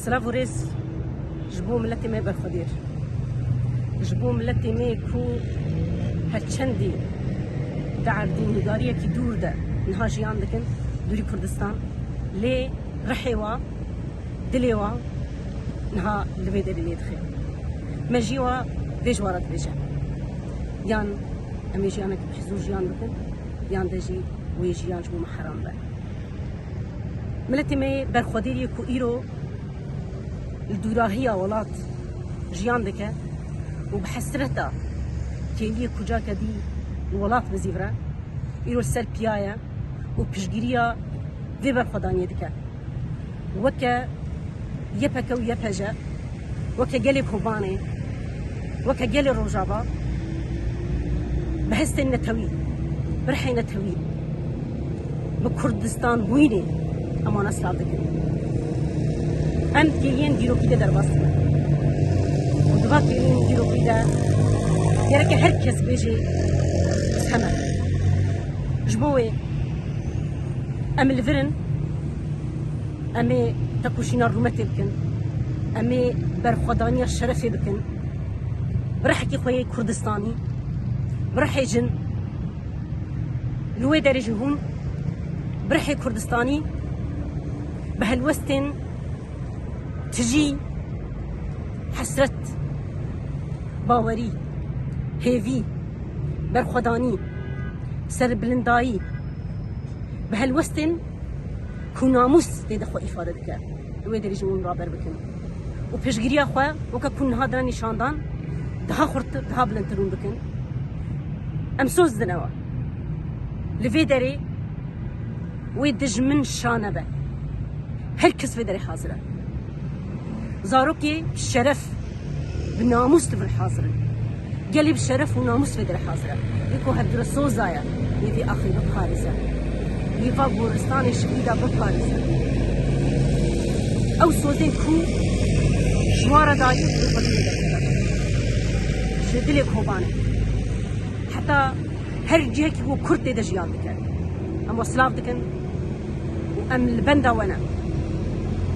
سلافوريس جبو ملتي ما برخدير جبو ملتي ما كو هالچندی دعردی نگاریه کی دور ده نها جیان دکن دوری کردستان لی رحیوا دلیوا نها لبید دلید خیر مجیوا ویجوارت ویجا یان امی جیانک بحزور جیان دکن یان دجی وی جیان جبو محرام به ملتي ما برخديري كو إيرو الدوراهية ولات جيان دكا وبحسرتها كيلي كوجا كدي الولات بزيفرا إيرو السر بيايا وبشجيريا في برخدانية دكا وكا يبكا ويبهجا وكا جالي كوباني وكا جالي روجابا بحس إن تويل برحينا تويل بكردستان بويني اما نسلا دکن ام کلین دیروکی در باست و دوا کلین دیروکی در یعنی که هر کس بیجی همه جبوه ام الفرن امی تکوشینا رومتی بکن امی برخدانی شرفی بکن برحکی خوی کردستانی برحی جن لوی درجه هم برحي كردستاني بهالوستن تجي حسرت باوري هيفي برخداني سر بلنداي بهالوستن كوناموس ليدا خو إفادة دكا لوي دريجون رابر بكن وبشجريا خو وكا كون هادرا نشاندان دها خرط دها بلنترون بكن أمسوز دنوا لفي دري ويدجمن شانبه هركس في دري حاضرة زاروكي بالشرف بالناموس في الحاضرة قالي بالشرف وناموس في دري حاضرة يكو هبدر الصوزايا يدي أخي ببخارزة يفا بورستاني شبيدة ببخارزة أو صوزين كو جوارة دايو شدلي خوبانه حتى هر جهة كي هو كرد دا جيان دكان أما سلاف دكان وأم البندا وانا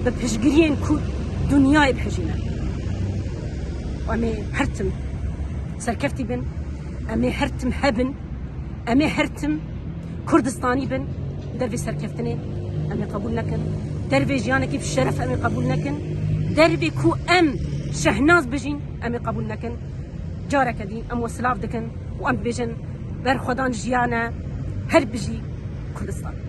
ببهجرين كو دنياي بحجينا وأمي هرتم سركفتي بن أمي هرتم هبن أمي هرتم كردستاني بن دربي سركفتني أمي قبول لكن دربي جيانك في الشرف أمي قبول لكن دربي كو أم شهناز بجين أمي قبول لكن جارك دين أم وسلاف دكن وأم بجن برخدان جيانا هر بجي كردستان